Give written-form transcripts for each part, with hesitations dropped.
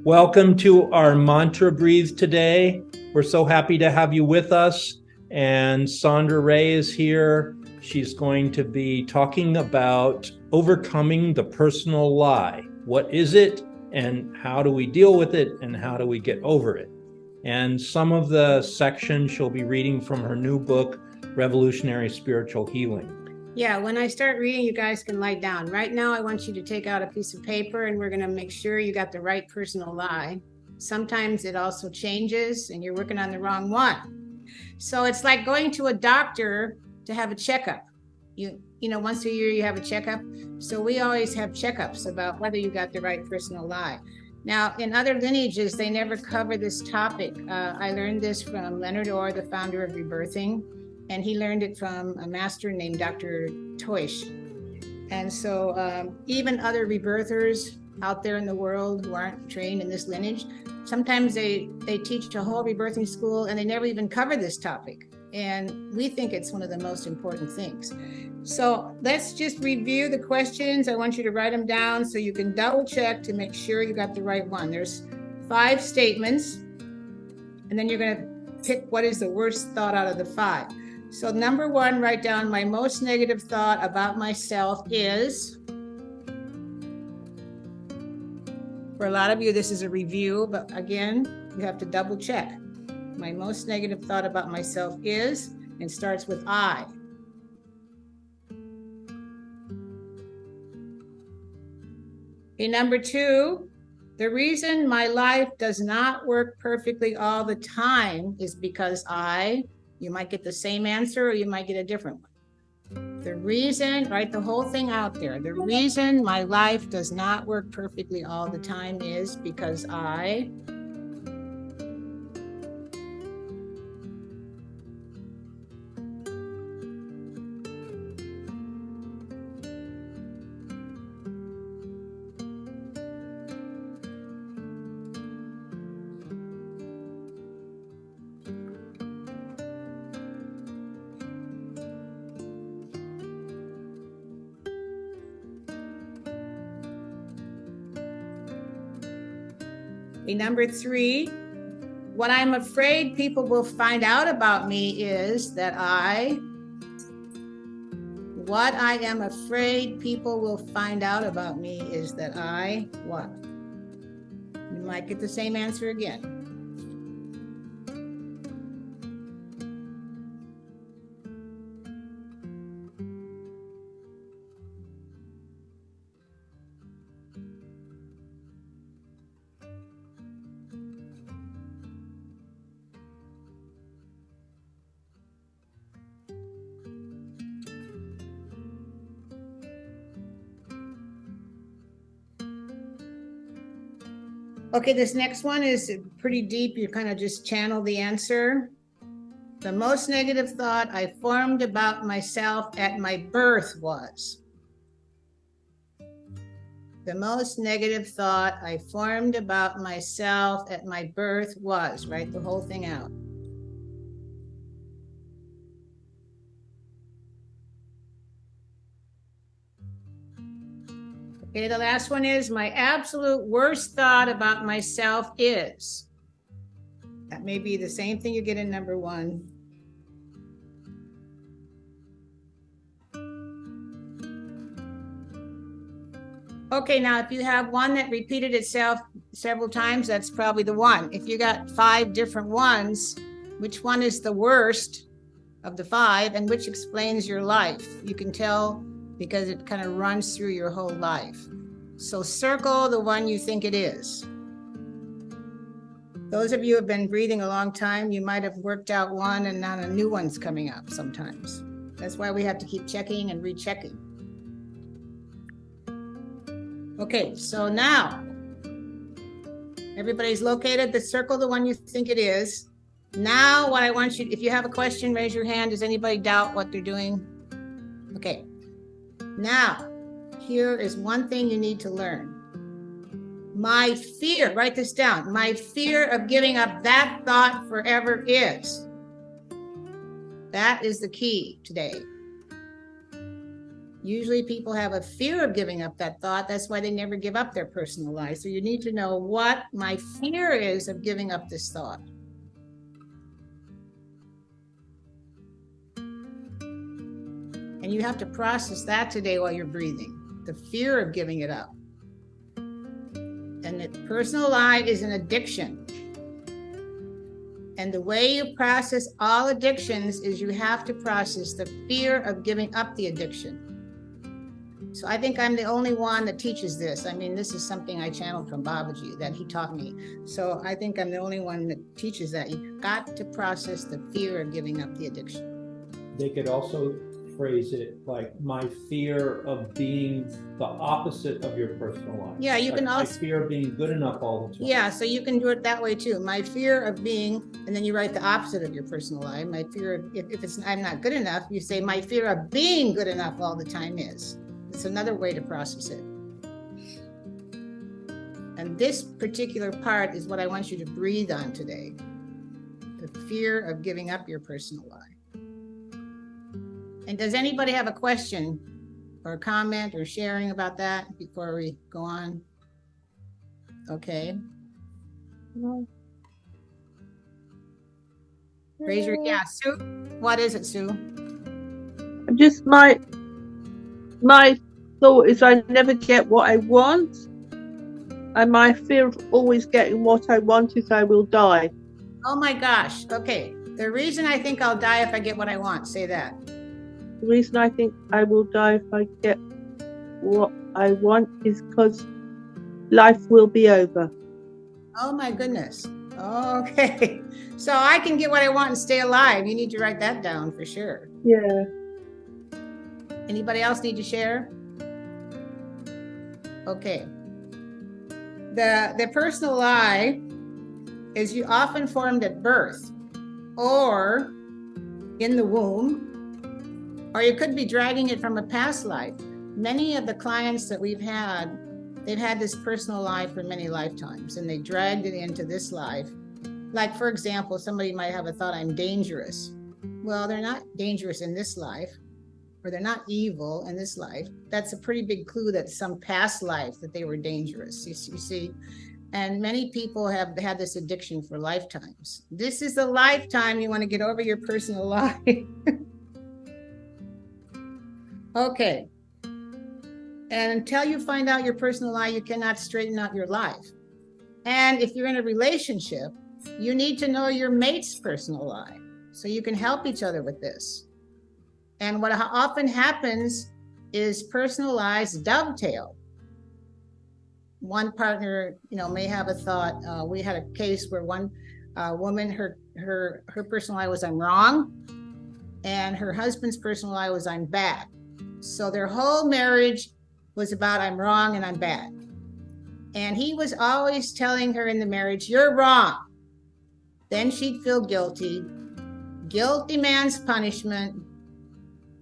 Welcome to our Mantra Breathe today. We're so happy to have you with us. And Sandra Ray is here. She's going to be talking about overcoming the personal lie. What is it, and how do we deal with it, and how do we get over it? And some of the sections she'll be reading from her new book, Revolutionary Spiritual Healing. Yeah, when I start reading, you guys can lie down. Right now, I want you to take out a piece of paper and we're going to make sure you got the right personal lie. Sometimes it also changes and you're working on the wrong one. So it's like going to a doctor to have a checkup. You know, once a year you have a checkup. So we always have checkups about whether you got the right personal lie. Now, in other lineages, they never cover this topic. I learned this from Leonard Orr, the founder of Rebirthing. And he learned it from a master named Dr. Toish. And so even other rebirthers out there in the world who aren't trained in this lineage, sometimes they teach a whole rebirthing school and they never even cover this topic. And we think it's one of the most important things. So let's just review the questions. I want you to write them down so you can double check to make sure you got the right one. There's 5 statements, and then you're going to pick what is the worst thought out of the 5. So number 1, write down my most negative thought about myself is. For a lot of you, this is a review, but again, you have to double check. My most negative thought about myself is, and starts with I. Okay, number 2, the reason my life does not work perfectly all the time is because I. You might get the same answer or you might get a different one. The reason, write the whole thing out there. The reason my life does not work perfectly all the time is because I. Number 3, what I'm afraid people will find out about me is that what I am afraid people will find out about me is that I, what? You might get the same answer again. Okay, this next one is pretty deep. You kind of just channel the answer. The most negative thought I formed about myself at my birth was. The most negative thought I formed about myself at my birth was. Write the whole thing out. Okay, the last one is my absolute worst thought about myself is. That may be the same thing you get in number 1. Okay, now if you have one that repeated itself several times, that's probably the one. If you got 5 different ones, which one is the worst of the 5 and which explains your life? You can tell because it kind of runs through your whole life. So circle the one you think it is. Those of you who have been breathing a long time, you might have worked out one and now a new one's coming up sometimes. That's why we have to keep checking and rechecking. Okay, so now everybody's located. Circle the one you think it is. Now what I want you, if you have a question, raise your hand. Does anybody doubt what they're doing? Okay. Now, here is one thing you need to learn. My fear, write this down. My fear of giving up that thought forever is. That is the key today. Usually people have a fear of giving up that thought. That's why they never give up their personal lie. So you need to know what my fear is of giving up this thought. And you have to process that today while you're breathing, the fear of giving it up. And the personal lie is an addiction. And the way you process all addictions is you have to process the fear of giving up the addiction. So I think I'm the only one that teaches this. I mean, this is something I channeled from Babaji that he taught me. So I think I'm the only one that teaches that. You've got to process the fear of giving up the addiction. They could also phrase it like my fear of being the opposite of your personal life. Yeah, you can also. My fear of being good enough all the time. Yeah, so you can do it that way too. My fear of being, and then you write the opposite of your personal life. My fear of, if it's I'm not good enough, you say my fear of being good enough all the time is. It's another way to process it. And this particular part is what I want you to breathe on today. The fear of giving up your personal life. And does anybody have a question or a comment or sharing about that before we go on? Okay. No. Raise your, yeah, Sue. What is it, Sue? Just my thought is I never get what I want, and my fear of always getting what I want is I will die. Oh my gosh. Okay. The reason I think I'll die if I get what I want, say that. The reason I think I will die if I get what I want is because life will be over. Oh my goodness. Okay. So I can get what I want and stay alive. You need to write that down for sure. Yeah. Anybody else need to share? Okay. The personal lie is you often formed at birth or in the womb, or you could be dragging it from a past life. Many of the clients that we've had, they've had this personal lie for many lifetimes, and they dragged it into this life. Like, for example, somebody might have a thought, I'm dangerous. Well, they're not dangerous in this life, or they're not evil in this life. That's a pretty big clue that some past life that they were dangerous, you see. And many people have had this addiction for lifetimes. This is the lifetime you want to get over your personal lie. Okay. And until you find out your personal lie, you cannot straighten out your life. And if you're in a relationship, you need to know your mate's personal lie so you can help each other with this. And what often happens is personal lies dovetail. One partner, may have a thought. We had a case where one woman, her personal lie was I'm wrong, and her husband's personal lie was I'm bad. So their whole marriage was about I'm wrong and I'm bad. And he was always telling her in the marriage, you're wrong. Then she'd feel guilty. Guilt demands punishment.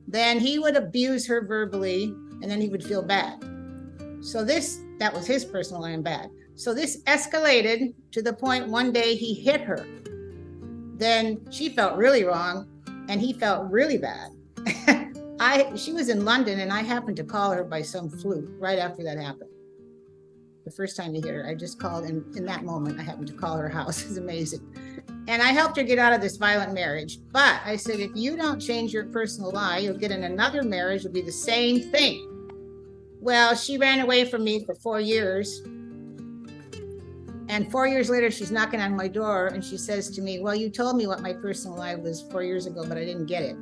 Then he would abuse her verbally, and then he would feel bad. So that was his personal I'm bad. So this escalated to the point one day he hit her. Then she felt really wrong, and he felt really bad. She was in London, and I happened to call her by some fluke right after that happened. The first time he hit her, I just called, and in that moment, I happened to call her house. It's amazing. And I helped her get out of this violent marriage. But I said, if you don't change your personal lie, you'll get in another marriage, it'll be the same thing. Well, she ran away from me for 4 years. And 4 years later, she's knocking on my door, and she says to me, well, you told me what my personal lie was 4 years ago, but I didn't get it.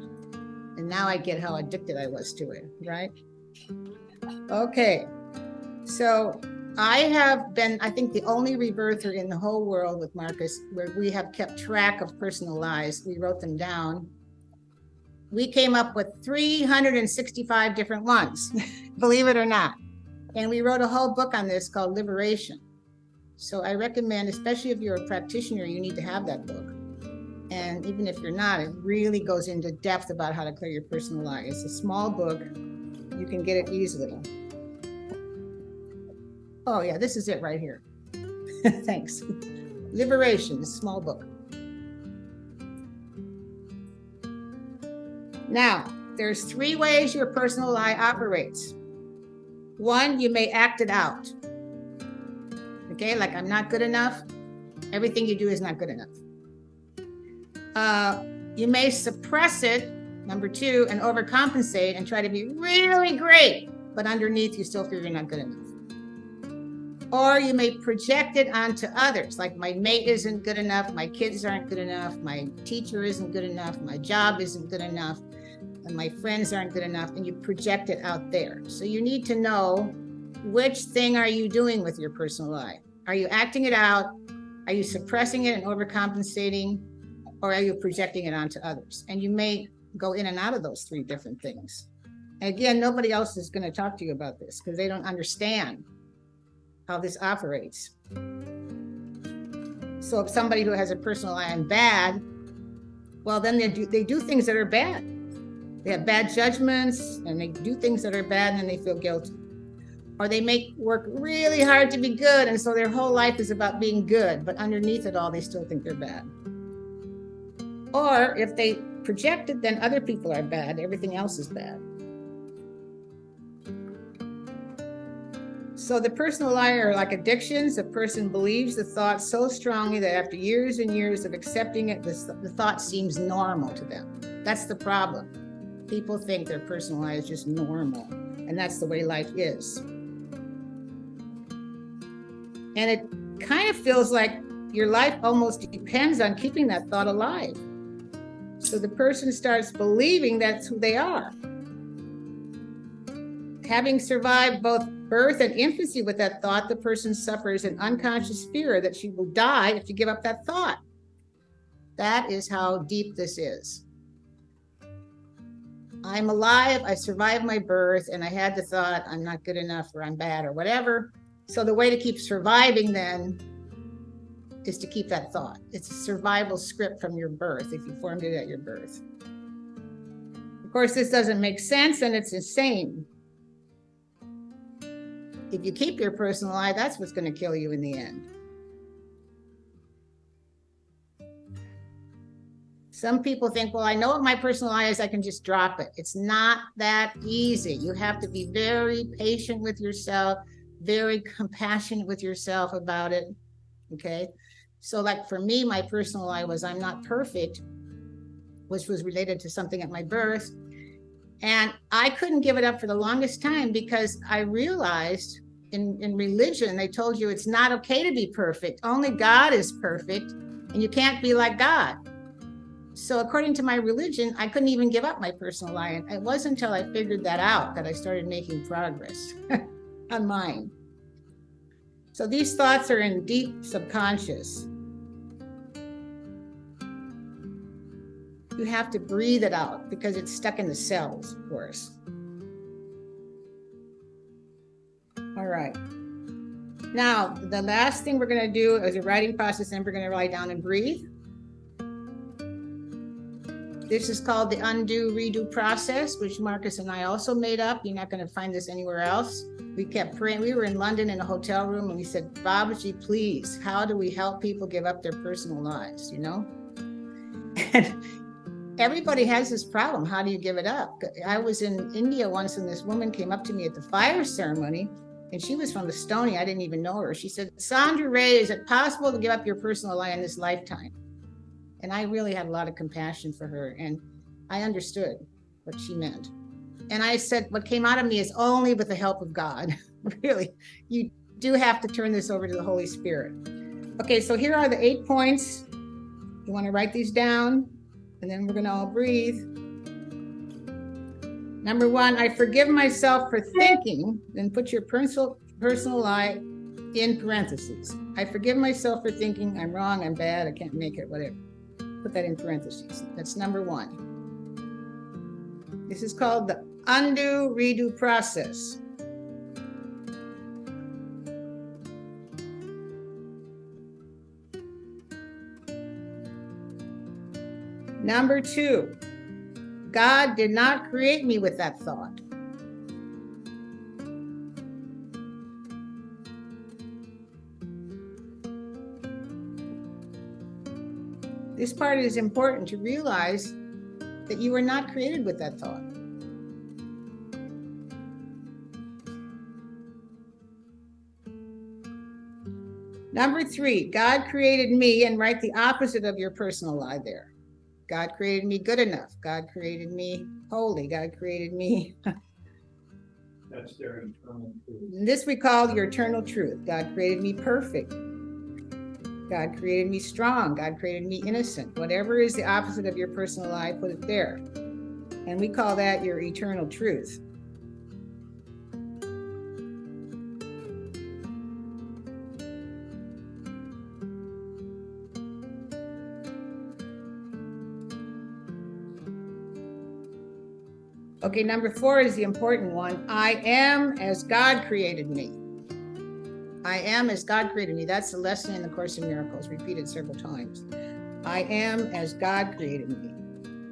And now I get how addicted I was to it, right? Okay. So I have been, I think, the only rebirther in the whole world with Marcus where we have kept track of personal lies. We wrote them down. We came up with 365 different ones, believe it or not. And we wrote a whole book on this called Liberation. So I recommend, especially if you're a practitioner, you need to have that book. And even if you're not, it really goes into depth about how to clear your personal lie. It's a small book. You can get it easily. Oh yeah, this is it right here. Thanks. Liberation, small book. Now, there's 3 ways your personal lie operates. 1, you may act it out. Okay, like I'm not good enough. Everything you do is not good enough. You may suppress it, number 2, and overcompensate and try to be really great, but underneath you still feel you're not good enough. Or you may project it onto others, like my mate isn't good enough, my kids aren't good enough, my teacher isn't good enough, my job isn't good enough, and my friends aren't good enough, and you project it out there. So you need to know, which thing are you doing with your personal lie? Are you acting it out? Are you suppressing it and overcompensating? Or are you projecting it onto others? And you may go in and out of those 3 different things. And again, nobody else is going to talk to you about this because they don't understand how this operates. So if somebody who has a personal lie I'm bad, well, then they do things that are bad. They have bad judgments and they do things that are bad and then they feel guilty. Or they work really hard to be good, and so their whole life is about being good, but underneath it all, they still think they're bad. Or if they project it, then other people are bad, everything else is bad. So the personal lie are like addictions. A person believes the thought so strongly that after years and years of accepting it, the thought seems normal to them. That's the problem. People think their personal lie is just normal, and that's the way life is. And it kind of feels like your life almost depends on keeping that thought alive. So the person starts believing that's who they are. Having survived both birth and infancy with that thought, the person suffers an unconscious fear that she will die if you give up that thought. That is how deep this is. I'm alive, I survived my birth, and I had the thought I'm not good enough or I'm bad or whatever. So the way to keep surviving then is to keep that thought. It's a survival script from your birth if you formed it at your birth. Of course, this doesn't make sense and it's insane. If you keep your personal lie, that's what's going to kill you in the end. Some people think, well, I know what my personal lie is, I can just drop it. It's not that easy. You have to be very patient with yourself, very compassionate with yourself about it. Okay. So like for me, my personal lie was I'm not perfect, which was related to something at my birth. And I couldn't give it up for the longest time because I realized in religion, they told you it's not okay to be perfect. Only God is perfect and you can't be like God. So according to my religion, I couldn't even give up my personal lie. And it wasn't until I figured that out that I started making progress on mine. So these thoughts are in deep subconscious. You have to breathe it out because it's stuck in the cells, of course. All right. Now, the last thing we're going to do is a writing process, and we're going to write down and breathe. This is called the undo redo process, which Marcus and I also made up. You're not going to find this anywhere else. We kept praying. We were in London in a hotel room and we said, Babaji, please, how do we help people give up their personal lives, you know? And everybody has this problem. How do you give it up? I was in India once and this woman came up to me at the fire ceremony and she was from Estonia. I didn't even know her. She said, Sandra Ray, is it possible to give up your personal life in this lifetime? And I really had a lot of compassion for her and I understood what she meant. And I said, what came out of me is only with the help of God. Really, you do have to turn this over to the Holy Spirit. Okay, so here are the 8 points. You want to write these down and then we're going to all breathe. Number 1, I forgive myself for thinking, then put your personal lie in parentheses. I forgive myself for thinking I'm wrong, I'm bad, I can't make it, whatever. Put that in parentheses. That's number 1. This is called the undo redo process. Number 2, God did not create me with that thought. This part is important to realize that you were not created with that thought. Number 3, God created me, and write the opposite of your personal lie there. God created me good enough. God created me holy. God created me. That's their internal truth. This we call your eternal truth. God created me perfect. God created me strong. God created me innocent. Whatever is the opposite of your personal lie, put it there. And we call that your eternal truth. Okay, number 4 is the important one. I am as God created me. I am as God created me. That's the lesson in the Course in Miracles, repeated several times. I am as God created me.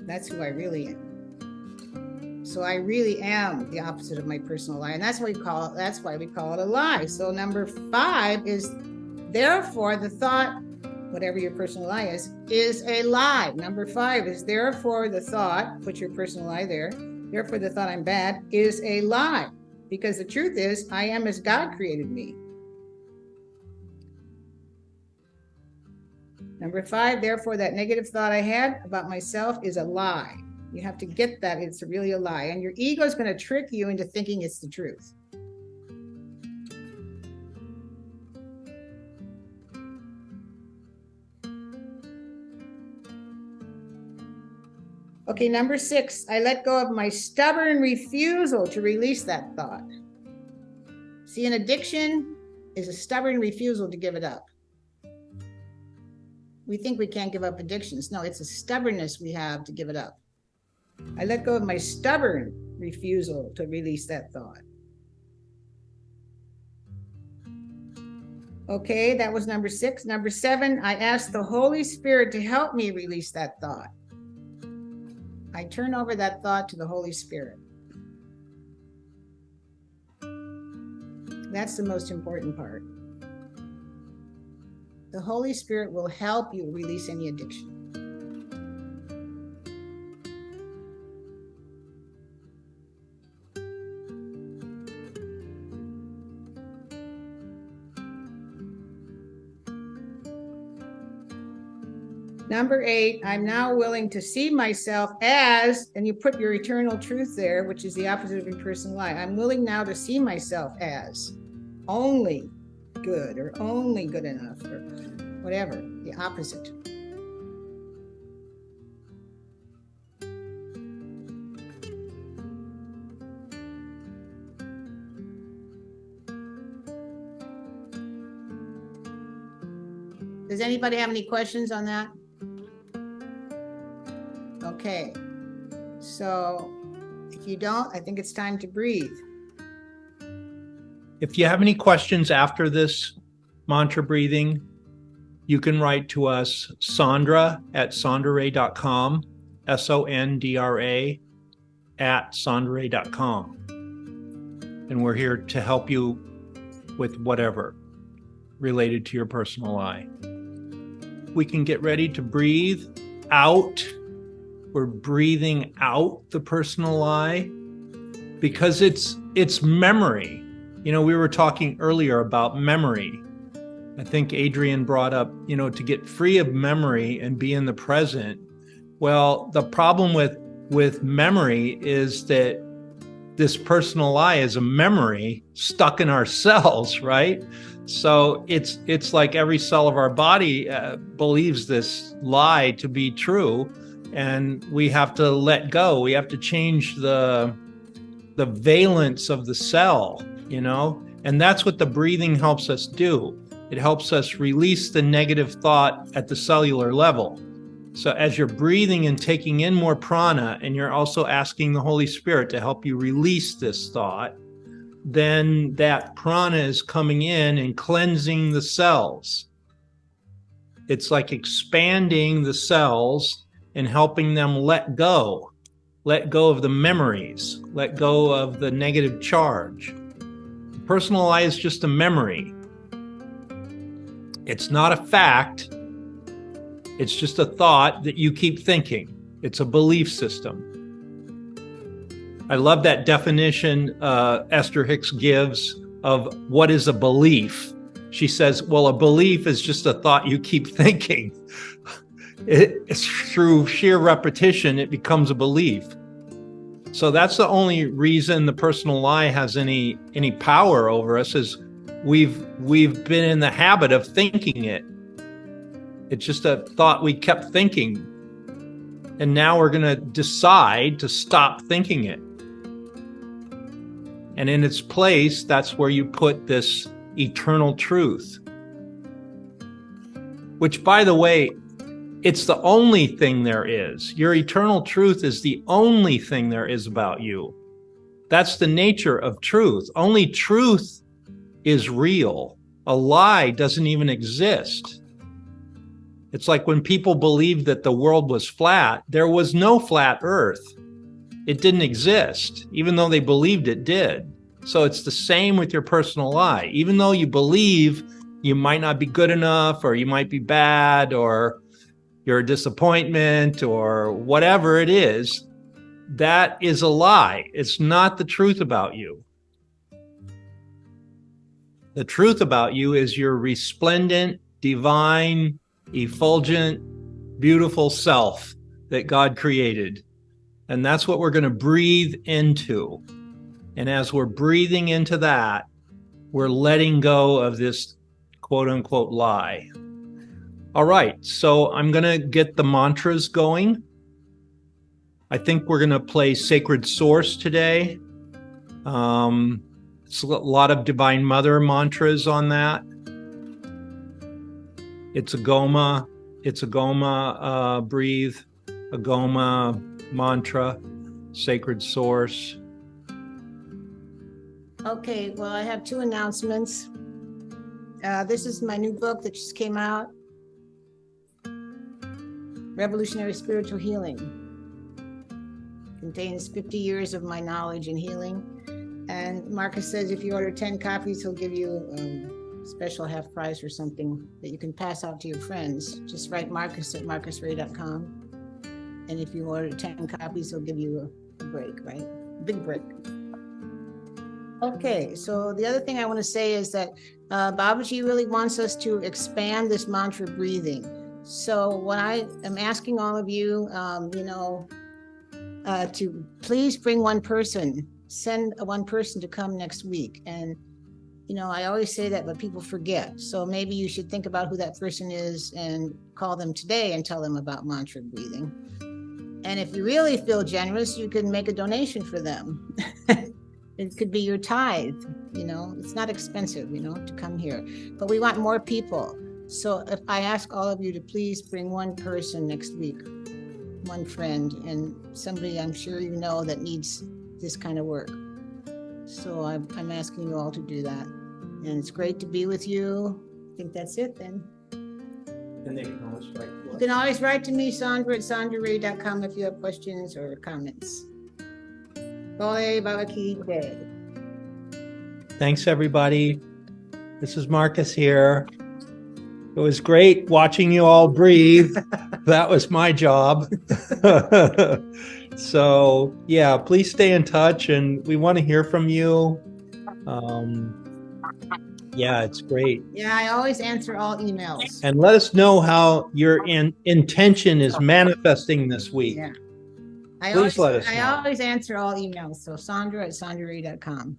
That's who I really am. So I really am the opposite of my personal lie. And that's why we call it a lie. So number 5 is, therefore the thought, whatever your personal lie is a lie. Number 5 is, therefore the thought, put your personal lie there, therefore the thought I'm bad is a lie. Because the truth is, I am as God created me. Number 5, therefore that negative thought I had about myself is a lie. You have to get that it's really a lie. And your ego is going to trick you into thinking it's the truth. Okay, number 6, I let go of my stubborn refusal to release that thought. See, an addiction is a stubborn refusal to give it up. We think we can't give up addictions. No, it's a stubbornness we have to give it up. I let go of my stubborn refusal to release that thought. Okay, that was number 6. Number 7, I asked the Holy Spirit to help me release that thought. I turn over that thought to the Holy Spirit. That's the most important part. The Holy Spirit will help you release any addiction. Number 8, I'm now willing to see myself as, and you put your eternal truth there, which is the opposite of your personal lie. I'm willing now to see myself as only good or only good enough or whatever, the opposite. Does anybody have any questions on that? Okay, so if you don't, I think it's time to breathe. If you have any questions after this mantra breathing, you can write to us, Sondra at sondraray.com, SONDRA at sondraray.com. And we're here to help you with whatever related to your personal lie. We can get ready to breathe out. We're breathing out the personal lie because it's memory. You know, we were talking earlier about memory. I think Adrian brought up, to get free of memory and be in the present. Well, the problem with memory is that this personal lie is a memory stuck in our cells, right? So it's like every cell of our body believes this lie to be true, and we have to let go. We have to change the valence of the cell, and that's what the breathing helps us do. It helps us release the negative thought at the cellular level. So as you're breathing and taking in more prana, and you're also asking the Holy Spirit to help you release this thought, then that prana is coming in and cleansing the cells. It's like expanding the cells and helping them let go of the memories, let go of the negative charge. The personal lie is just a memory. It's not a fact. It's just a thought that you keep thinking. It's a belief system. I love that definition Esther Hicks gives of what is a belief. She says, well, a belief is just a thought you keep thinking. It's through sheer repetition, it becomes a belief. So that's the only reason the personal lie has any power over us, is we've been in the habit of thinking it. It's just a thought we kept thinking. And now we're going to decide to stop thinking it. And in its place, that's where you put this eternal truth. Which, by the way, it's the only thing there is. Your eternal truth is the only thing there is about you. That's the nature of truth. Only truth is real. A lie doesn't even exist. It's like when people believed that the world was flat, there was no flat earth. It didn't exist, even though they believed it did. So it's the same with your personal lie. Even though you believe you might not be good enough, or you might be bad, or you're a disappointment, or whatever it is, that is a lie. It's not the truth about you. The truth about you is your resplendent, divine, effulgent, beautiful self that God created. And that's what we're going to breathe into. And as we're breathing into that, we're letting go of this quote unquote lie. All right, so I'm going to get the mantras going. I think we're going to play Sacred Source today. It's a lot of Divine Mother mantras on that. It's a Goma breathe, a Goma mantra, Sacred Source. Okay, well, I have two announcements. This is my new book that just came out, Revolutionary Spiritual Healing. Contains 50 years of my knowledge in healing. And Marcus says if you order 10 copies, he'll give you a special half price or something that you can pass out to your friends. Just write Marcus at marcusray.com. And if you order 10 copies, he'll give you a break, right? Big break. Okay, so the other thing I want to say is that Babaji really wants us to expand this mantra breathing. So what I am asking all of you, to please bring one person, send one person to come next week. And, I always say that, but people forget. So maybe you should think about who that person is and call them today and tell them about mantra breathing. And if you really feel generous, you can make a donation for them. It could be your tithe, it's not expensive, to come here, but we want more people. So if I ask all of you to please bring one person next week, one friend, and somebody I'm sure you know that needs this kind of work. So I'm asking you all to do that. And it's great to be with you. I think that's it then. And they can always write to us. You can always write to me, Sandra at sandraray.com, if you have questions or comments. Bye, Baba Ki Jai. Thanks, everybody. This is Marcus here. It was great watching you all breathe. That was my job. So, yeah, please stay in touch, and we want to hear from you. Yeah, it's great. Yeah, I always answer all emails. And let us know how your intention is manifesting this week. Yeah. Please let us know. I always answer all emails. So Sandra at sandraray.com.